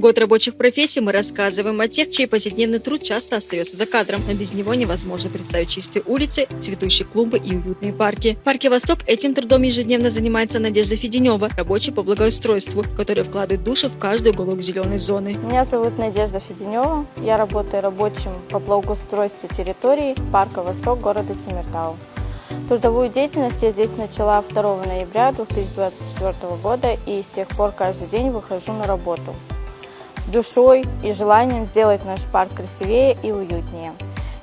Год рабочих профессий мы рассказываем о тех, чей повседневный труд часто остается за кадром, но без него невозможно представить чистые улицы, цветущие клумбы и уютные парки. В парке «Восток» этим трудом ежедневно занимается Надежда Феденева, рабочий по благоустройству, который вкладывает душу в каждый уголок зеленой зоны. Меня зовут Надежда Феденева. Я работаю рабочим по благоустройству территории парка «Восток» города Темиртау. Трудовую деятельность я здесь начала 2 ноября 2024 года и с тех пор каждый день выхожу на работу с душой и желанием сделать наш парк красивее и уютнее.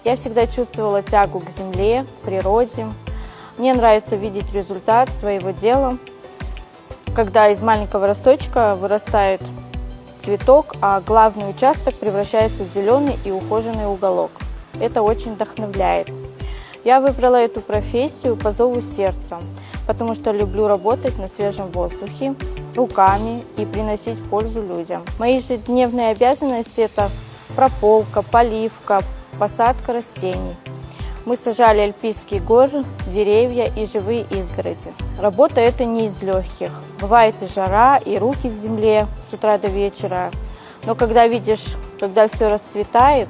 Я всегда чувствовала тягу к земле, к природе. Мне нравится видеть результат своего дела, когда из маленького росточка вырастает цветок, а главный участок превращается в зеленый и ухоженный уголок. Это очень вдохновляет. Я выбрала эту профессию по зову сердца, потому что люблю работать на свежем воздухе, руками и приносить пользу людям. Мои ежедневные обязанности – это прополка, поливка, посадка растений. Мы сажали альпийские горы, деревья и живые изгороди. Работа эта не из легких. Бывает и жара, и руки в земле с утра до вечера. Но когда видишь, когда все расцветает,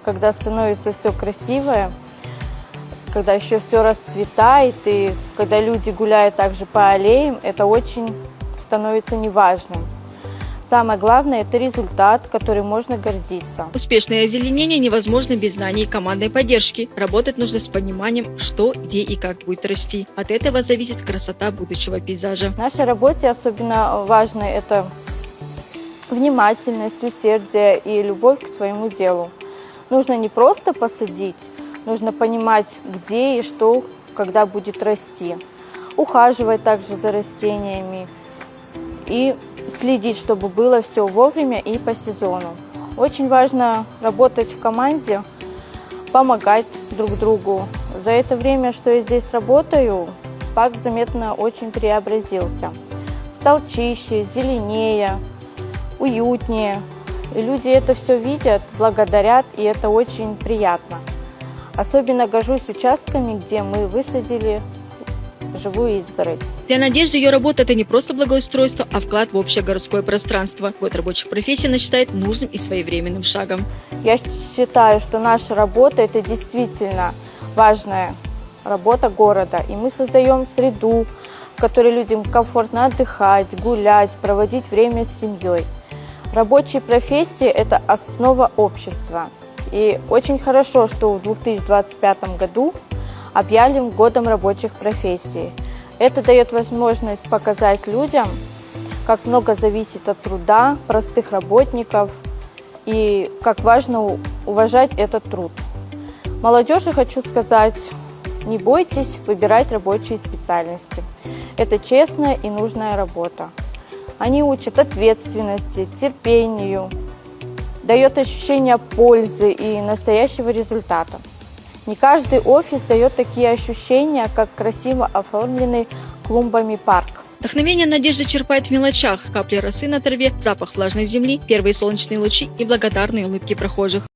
когда становится все красивое, когда еще все расцветает, и когда люди гуляют также по аллеям, это очень становится неважным. Самое главное – это результат, который можно гордиться. Успешное озеленение невозможно без знаний и командной поддержки. Работать нужно с пониманием, что, где и как будет расти. От этого зависит красота будущего пейзажа. В нашей работе особенно важно – это внимательность, усердие и любовь к своему делу. Нужно не просто посадить, нужно понимать, где и что, когда будет расти. Ухаживать также за растениями и следить, чтобы было все вовремя и по сезону. Очень важно работать в команде, помогать друг другу. За это время, что я здесь работаю, парк заметно очень преобразился. Стал чище, зеленее, уютнее. И люди это все видят, благодарят, и это очень приятно. Особенно горжусь участками, где мы высадили живую изгородь. Для Надежды ее работа – это не просто благоустройство, а вклад в общее городское пространство. Год рабочих профессий она считает нужным и своевременным шагом. Я считаю, что наша работа – это действительно важная работа города. И мы создаем среду, в которой людям комфортно отдыхать, гулять, проводить время с семьей. Рабочие профессии – это основа общества. И очень хорошо, что в 2025 году объявлен годом рабочих профессий. Это дает возможность показать людям, как много зависит от труда простых работников и как важно уважать этот труд. Молодежи хочу сказать, не бойтесь выбирать рабочие специальности. Это честная и нужная работа. Они учат ответственности, терпению, дает ощущение пользы и настоящего результата. Не каждый офис дает такие ощущения, как красиво оформленный клумбами парк. Вдохновение Надежда черпает в мелочах: капли росы на траве, запах влажной земли, первые солнечные лучи и благодарные улыбки прохожих.